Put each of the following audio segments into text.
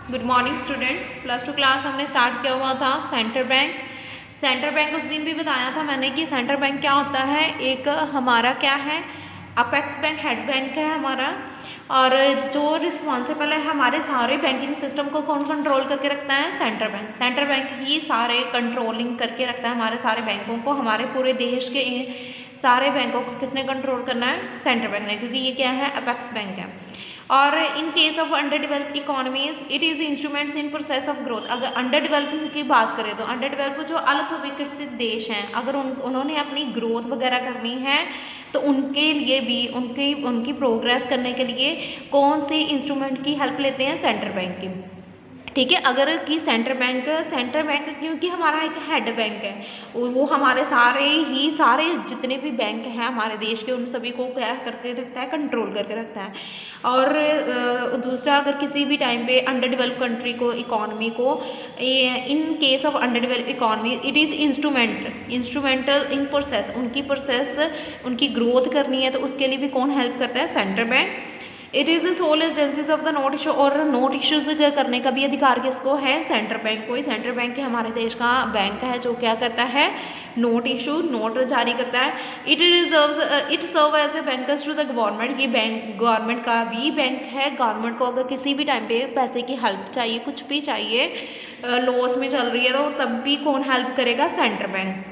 Good morning students. Plus two class हमने start किया हुआ था सेंट्रल बैंक। सेंट्रल बैंक उस दिन भी बताया था मैंने कि सेंट्रल बैंक क्या होता है। एक हमारा क्या है, अपेक्स बैंक हेड बैंक है हमारा, और जो रिस्पॉन्सिबल है हमारे सारे बैंकिंग सिस्टम को कौन कंट्रोल करके रखता है, सेंट्रल बैंक। सेंट्रल बैंक ही सारे कंट्रोलिंग करके रखता है हमारे सारे बैंकों को। हमारे पूरे देश के सारे बैंकों को किसने कंट्रोल करना है, सेंट्रल बैंक ने, क्योंकि ये क्या है, अपेक्स बैंक है। और in case of under developed economies it is instruments in process of growth. अगर अंडर डेवलपमेंट की बात करें तो अंडर डेवलप जो अल्प विकसित देश हैं, अगर उन्होंने अपनी ग्रोथ वगैरह करनी है तो उनके लिए भी उनकी प्रोग्रेस करने के लिए कौन से इंस्ट्रूमेंट की हेल्प लेते हैं, सेंट्रल बैंक की। ठीक है, अगर कि सेंट्रल बैंक क्योंकि हमारा एक हेड बैंक है, वो हमारे सारे जितने भी बैंक हैं हमारे देश के उन सभी को क्या करके रखता है, कंट्रोल करके रखता है। और दूसरा, अगर किसी भी टाइम पे अंडर डेवलप कंट्री को, इकॉनमी को, in case of under develop economy it is instrumental in process, उनकी ग्रोथ करनी है तो उसके लिए भी कौन हेल्प करता है, central bank. It is the sole agencies of the note issue, और नोट इश्यूज करने का भी अधिकार किसको है, सेंट्रल बैंक को ही। सेंट्रल बैंक हमारे देश का बैंक है जो क्या करता है, नोट जारी करता है। It serve as a bankers to the government. ये बैंक गवर्नमेंट का भी बैंक है। गवर्नमेंट को अगर किसी भी टाइम पे पैसे की हेल्प चाहिए, कुछ भी चाहिए, लॉस में चल रही है तो तब भी कौन हेल्प करेगा, सेंट्रल बैंक।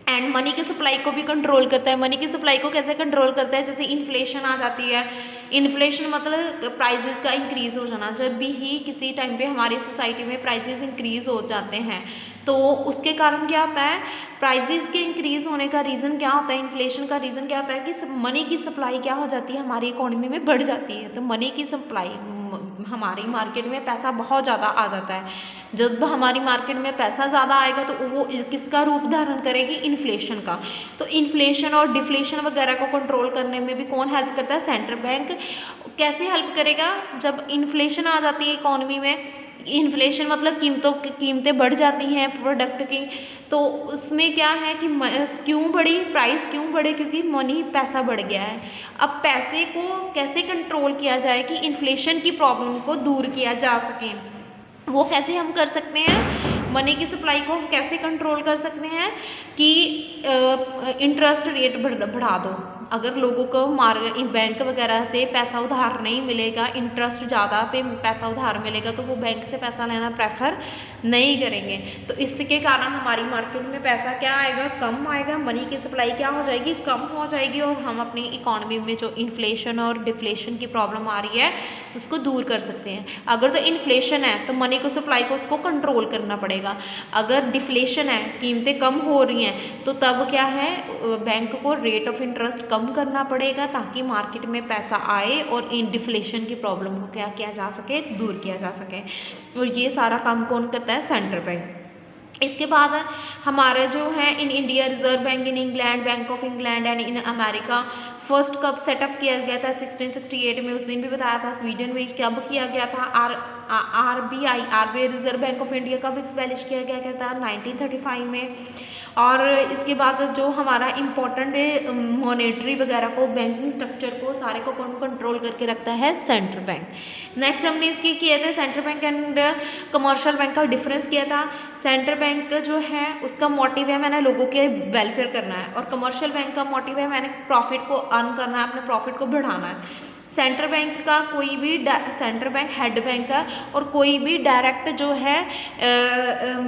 एंड मनी की सप्लाई को भी कंट्रोल करता है। मनी की सप्लाई को कैसे कंट्रोल करता है, जैसे इन्फ्लेशन आ जाती है। इन्फ्लेशन मतलब प्राइजेस का इंक्रीज़ हो जाना। जब भी ही किसी टाइम पे हमारी सोसाइटी में प्राइजेस इंक्रीज़ हो जाते हैं तो उसके कारण क्या होता है, प्राइजेस के इंक्रीज़ होने का रीज़न क्या होता है, इन्फ्लेशन का रीज़न क्या होता है कि मनी की सप्लाई क्या हो जाती है, हमारी इकोनॉमी में बढ़ जाती है। तो मनी की सप्लाई, हमारी मार्केट में पैसा बहुत ज़्यादा आ जाता है। जब हमारी मार्केट में पैसा ज़्यादा आएगा तो वो किसका रूप धारण करेगी, इन्फ्लेशन का। तो इन्फ्लेशन और डिफ्लेशन वगैरह को कंट्रोल करने में भी कौन हेल्प करता है, सेंट्रल बैंक। कैसे हेल्प करेगा, जब इन्फ्लेशन आ जाती है इकोनॉमी में, इन्फ्लेशन मतलब कीमतें बढ़ जाती हैं प्रोडक्ट की, तो उसमें क्या है कि क्यों बढ़ी, प्राइस क्यों बढ़े, क्योंकि मनी, पैसा बढ़ गया है। अब पैसे को कैसे कंट्रोल किया जाए कि इन्फ्लेशन की प्रॉब्लम को दूर किया जा सके, वो कैसे हम कर सकते हैं, मनी की सप्लाई को हम कैसे कंट्रोल कर सकते हैं कि इंटरेस्ट रेट बढ़ा दो। अगर लोगों को बैंक वगैरह से पैसा उधार नहीं मिलेगा, इंटरेस्ट ज़्यादा पे पैसा उधार मिलेगा तो वो बैंक से पैसा लेना प्रेफर नहीं करेंगे। तो इसके कारण हमारी मार्केट में पैसा क्या आएगा, कम आएगा। मनी की सप्लाई क्या हो जाएगी, कम हो जाएगी, और हम अपनी इकोनॉमी में जो इन्फ्लेशन और डिफ्लेशन की प्रॉब्लम आ रही है उसको दूर कर सकते हैं। अगर तो इन्फ्लेशन है तो मनी को सप्लाई को उसको कंट्रोल करना पड़ेगा। अगर डिफ्लेशन है, कीमतें कम हो रही हैं, तो तब क्या है, बैंक को रेट ऑफ इंटरेस्ट कम करना पड़ेगा ताकि मार्केट में पैसा आए और इन डिफ्लेशन की प्रॉब्लम को क्या किया जा सके, दूर किया जा सके। और ये सारा काम कौन करता है, सेंट्रल बैंक। इसके बाद हमारे जो है in India, reserve bank in England, bank of England and in America first कब सेटअप किया गया था, 1668 में। उस दिन भी बताया था। स्वीडन में कब किया गया था, RBI reserve bank of India कब एस्टैब्लिश किया गया था, 1935 में। और इसके बाद जो हमारा इम्पोर्टेंट मॉनेटरी वगैरह को, बैंकिंग स्ट्रक्चर को, सारे को कौन कंट्रोल करके रखता है, सेंट्रल बैंक। नेक्स्ट हमने इसकी किए थे central bank and commercial bank का डिफरेंस किया था। सेंट्रल बैंक जो है उसका मोटिव है मैंने लोगों के वेलफेयर करना है, और कमर्शियल बैंक का मोटिव है मैंने प्रॉफिट को अर्न करना है, अपने प्रॉफिट को बढ़ाना है। सेंट्रल बैंक का कोई भी, सेंट्रल बैंक हेड बैंक है और कोई भी डायरेक्ट जो है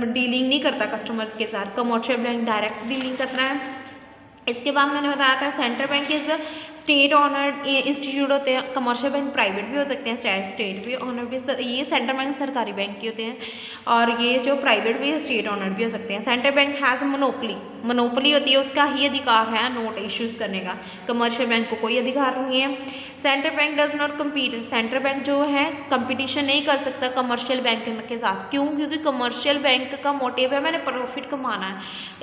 डीलिंग नहीं करता कस्टमर्स के साथ। कमर्शियल बैंक डायरेक्ट डीलिंग करना है। इसके बाद मैंने बताया था central bank is state honoured institute होते हैं। कमर्शियल बैंक प्राइवेट भी हो सकते हैं, स्टेट भी ऑनर्ड भी। ये सेंट्रल बैंक सरकारी बैंक के होते हैं, और ये जो प्राइवेट भी है स्टेट ऑनर्ड भी हो सकते हैं। सेंट्रल बैंक हैज़ मोनोपोली होती है, उसका ही अधिकार है नोट इश्यूज करने का। कमर्शियल बैंक को कोई अधिकार नहीं है। Central bank does not compete. Central bank जो है कंपटीशन नहीं कर सकता कमर्शियल बैंक के साथ। क्यों, क्योंकि कमर्शियल बैंक का मोटिव है मैंने प्रॉफिट कमाना है,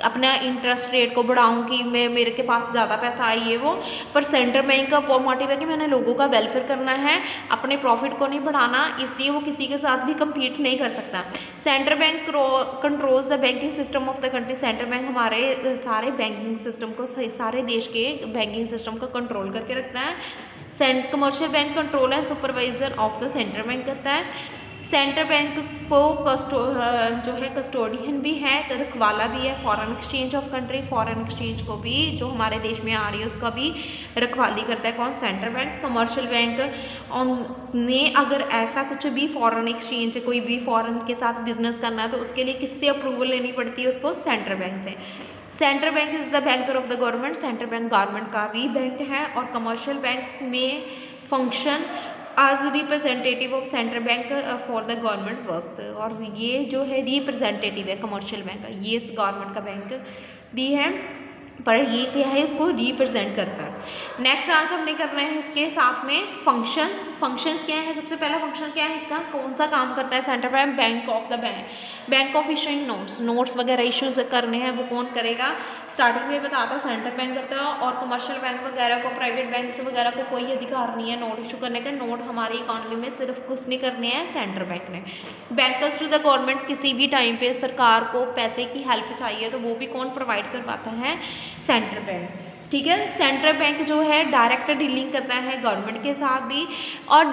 अपना इंटरेस्ट रेट को बढ़ाऊँ कि मेरे के पास ज़्यादा पैसा आई है वो। पर सेंट्रल बैंक का मोटिव है कि मैंने लोगों का वेलफेयर करना है, अपने प्रॉफिट को नहीं बढ़ाना, इसलिए वो किसी के साथ भी कम्पीट नहीं कर सकता। Central bank controls the banking system of the country. Central bank हमारे सारे बैंकिंग सिस्टम को, सारे देश के बैंकिंग सिस्टम को कंट्रोल करके रखता है। Commercial bank control and supervision of the central bank करता है। सेंट्रल बैंक को जो है कस्टोडियन भी है, रखवाला भी है। Foreign exchange of country, foreign exchange को भी जो हमारे देश में आ रही है उसका भी रखवाली करता है कौन? Central bank. कमर्शियल बैंक ने अगर ऐसा कुछ भी फॉरेन एक्सचेंज कोई भी फॉरेन के साथ बिजनेस करना है तो उसके लिए किससे अप्रूवल लेनी पड़ती है? उसको सेंट्रल बैंक से। Central bank is the banker of the government. Central bank government का भी बैंक है। और कमर्शियल बैंक में function as representative of central bank for the government works. और ये जो है रिप्रेजेंटेटिव है कमर्शियल बैंक का, ये इस गवर्नमेंट का बैंक भी है पर ये क्या है, इसको रिप्रेजेंट करता है। नेक्स्ट आज हमने करना है इसके साथ में फंक्शंस क्या है? सबसे पहला फंक्शन क्या है इसका, कौन सा काम करता है central bank? Bank of issuing notes वगैरह इशूज करने हैं वो कौन करेगा? स्टार्टिंग में बताता सेंट्रल बैंक करता है। और कमर्शियल बैंक वगैरह को, प्राइवेट बैंक वगैरह को कोई अधिकार नहीं है नोट इशू करने का। नोट हमारी इकॉनमी में सिर्फ कुछ नहीं करने हैं सेंट्रल बैंक ने। बैंकर्स टू द गवर्नमेंट, किसी भी टाइम पे सरकार को पैसे की हेल्प चाहिए तो वो भी कौन प्रोवाइड करवाता है? Central bank. ठीक है, सेंट्रल बैंक जो है डायरेक्ट डीलिंग करता है गवर्नमेंट के साथ भी। और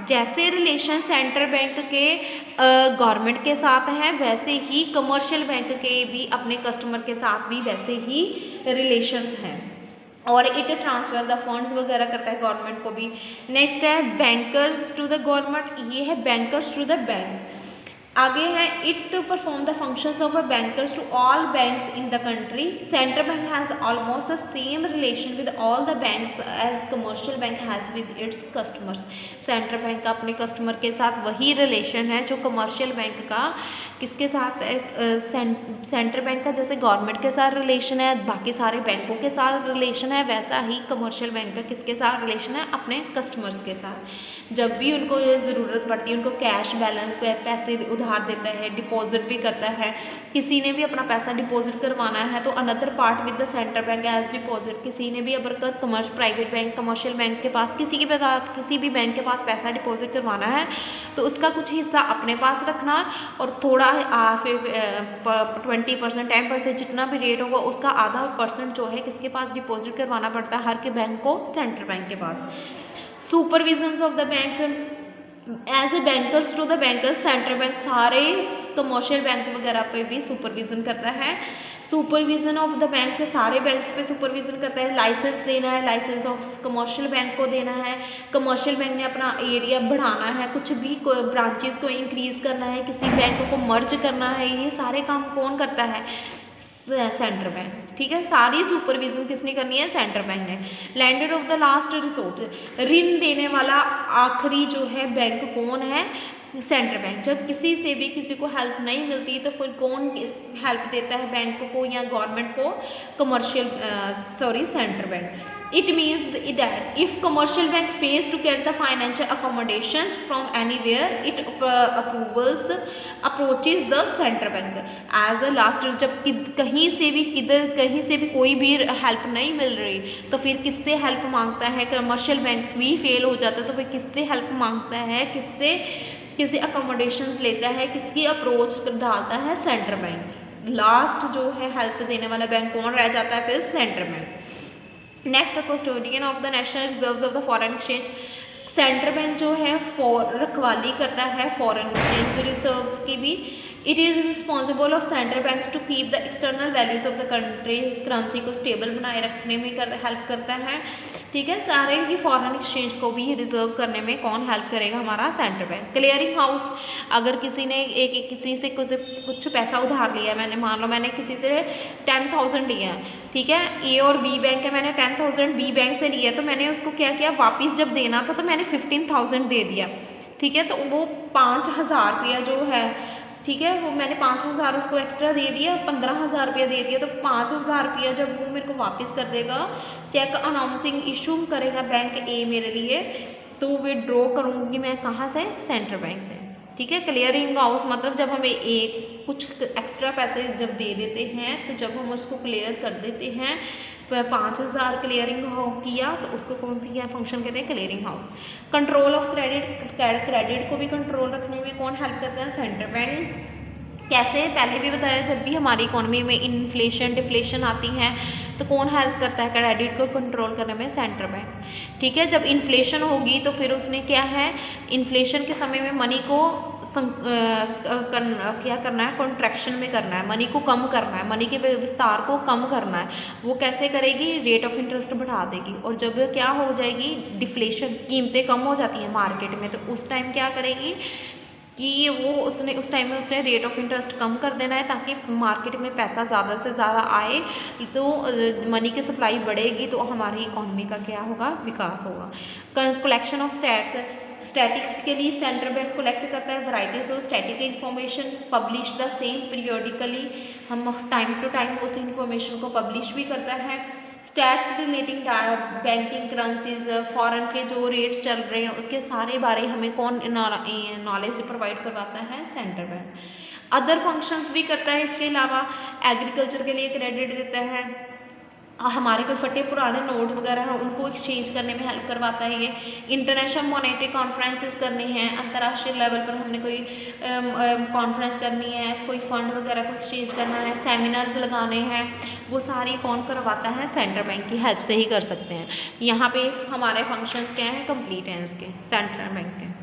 जैसे रिलेशन सेंट्रल बैंक के गवर्नमेंट के साथ हैं वैसे ही कमर्शियल बैंक के भी अपने कस्टमर के साथ भी वैसे ही रिलेशंस हैं। और इट ट्रांसफर द फंड्स वगैरह करता है गवर्नमेंट को भी। नेक्स्ट है बैंकर्स टू द गवर्नमेंट, ये है बैंकर्स टू द बैंक। आगे है it to perform the functions of a bankers to all banks in the country. Central bank has almost the same relation with all the banks as commercial bank has with its customers. Central bank का अपने customer के साथ वही relation है जो commercial bank का किसके साथ सेंट्रल बैंक का जैसे गवर्नमेंट के साथ रिलेशन है, बाकी सारे बैंकों के साथ रिलेशन है, वैसा ही कमर्शियल बैंक का किसके साथ रिलेशन है? अपने कस्टमर्स के साथ। जब भी उनको ये ज़रूरत पड़ती है, उनको कैश बैलेंस पैसे उधार देता है, डिपॉजिट भी करता है। किसी ने भी अपना पैसा डिपॉजिट करवाना है तो another part with the central bank as deposit. किसी ने भी अगर प्राइवेट बैंक, कमर्शियल बैंक के पास किसी भी बैंक के पास पैसा डिपॉजिट करवाना है तो उसका कुछ हिस्सा अपने पास रखना और थोड़ा फिर 20%, 10% जितना भी रेट होगा उसका आधा % जो है किसके पास डिपॉजिट करवाना पड़ता है? हर के बैंक को, सेंट्रल बैंक के पास। Supervision of the banks as a bankers to the bankers, central bank सारे कमर्शियल बैंक्स वगैरह पे भी सुपरविजन करता है। सुपरविजन ऑफ द बैंक सारे बैंक्स पे सुपरविजन करता है। लाइसेंस देना है, लाइसेंस ऑफ कमर्शियल बैंक को देना है। कमर्शियल बैंक ने अपना एरिया बढ़ाना है, कुछ भी ब्रांचेस को इंक्रीज करना है, किसी बैंक को मर्ज करना है, ये सारे काम कौन करता है? Central bank. ठीक है, सारी सुपरविजन किसने करनी है? सेंट्रल बैंक ने। Lender of the last resort, ऋण देने वाला आखिरी जो है बैंक कौन है? Central bank. जब किसी से भी किसी को हेल्प नहीं मिलती तो फिर कौन हेल्प देता है बैंक को या गवर्नमेंट को? Central bank. It means that if commercial bank fails to get the financial accommodations from anywhere, it approaches the central bank as a last resort। जब कहीं से भी कोई भी हेल्प नहीं मिल रही तो फिर किससे हेल्प मांगता है? कमर्शियल बैंक भी फेल हो जाता है तो फिर किससे हेल्प मांगता है? किससे अकोमोडेशंस लेता है? किसकी अप्रोच डालता है? Central bank. लास्ट जो है हेल्प देने वाला बैंक कौन रह जाता है? फिर central bank. Next custodian of the national reserves of the foreign exchange. Central bank जो है रखवाली करता है फॉरेन एक्सचेंज रिजर्व्स की भी। It is responsible of central banks to keep the external values of the country, currency को stable बनाए रखने में हेल्प करता है। ठीक है, सारे ही फॉरेन एक्सचेंज को भी रिजर्व करने में कौन हेल्प करेगा? हमारा सेंट्रल बैंक। क्लियरिंग हाउस, अगर किसी ने किसी से कुछ पैसा उधार लिया है, मैंने किसी से 10,000 लिया है, ठीक है, ए और बी बैंक है, मैंने 10,000 बी बैंक से लिया तो मैंने उसको क्या किया? वापस जब देना था तो मैंने 15,000 दे दिया। ठीक है, तो वो 5,000 रुपया जो है, ठीक है, वो मैंने 5,000 उसको एक्स्ट्रा दे दिया, 15,000 रुपया दे दिया। तो 5,000 रुपया जब वो मेरे को वापस कर देगा, चेक अनाउंसिंग इशू करेगा बैंक ए मेरे लिए, तो विड्रॉ करूँगी मैं कहाँ से? सेंट्रल बैंक से। ठीक है, क्लियरिंग हाउस मतलब जब हमें कुछ एक्स्ट्रा पैसे जब दे देते हैं तो जब हम उसको क्लियर कर देते हैं, 5,000 क्लियरिंग किया तो उसको कौन सी क्या फंक्शन कहते हैं? Clearing house. Control of credit को भी कंट्रोल रखने में कौन हेल्प करता है? Central bank. कैसे? पहले भी बताया, जब भी हमारी इकोनॉमी में इन्फ्लेशन डिफ्लेशन आती है तो कौन हेल्प करता है क्रेडिट को कंट्रोल करने में? Central bank. ठीक है, जब इन्फ्लेशन होगी तो फिर उसने क्या है, इन्फ्लेशन के समय में मनी को क्या करना है, कॉन्ट्रैक्शन में करना है, मनी को कम करना है, मनी के विस्तार को कम करना है। वो कैसे करेगी, रेट ऑफ इंटरेस्ट बढ़ा देगी। और जब क्या हो जाएगी, डिफ्लेशन, कीमतें कम हो जाती हैं मार्केट में, तो उस टाइम क्या करेगी कि वो उस टाइम में उसने रेट ऑफ इंटरेस्ट कम कर देना है ताकि मार्केट में पैसा ज़्यादा से ज़्यादा आए, तो मनी की सप्लाई बढ़ेगी, तो हमारी इकोनॉमी का क्या होगा, विकास होगा। कलेक्शन ऑफ स्टैटिक्स के लिए सेंट्रल बैंक कलेक्ट करता है varieties of static information, publish the same periodically, हम टाइम टू टाइम उस इन्फॉर्मेशन को पब्लिश भी करता है। Stats relating banking, currencies, foreign के जो रेट्स चल रहे हैं उसके सारे बारे हमें कौन नॉलेज प्रोवाइड करवाता है, सेंट्रल बैंक। अदर फंक्शंस भी करता है, इसके अलावा एग्रीकल्चर के लिए क्रेडिट देता है, हमारे कोई फटे पुराने नोट वगैरह हैं उनको एक्सचेंज करने में हेल्प करवाता है ये। इंटरनेशनल मॉनेटरी कॉन्फ्रेंसेस करनी है, अंतर्राष्ट्रीय लेवल पर हमने कोई कॉन्फ्रेंस करनी है, कोई फंड वगैरह को एक्सचेंज करना है, सेमिनार्स लगाने हैं, वो सारी कौन करवाता है, सेंट्रल बैंक की हेल्प से ही कर सकते हैं। यहाँ पे हमारे फंक्शंस क्या हैं, कंप्लीट हैं इसके, सेंट्रल बैंक के।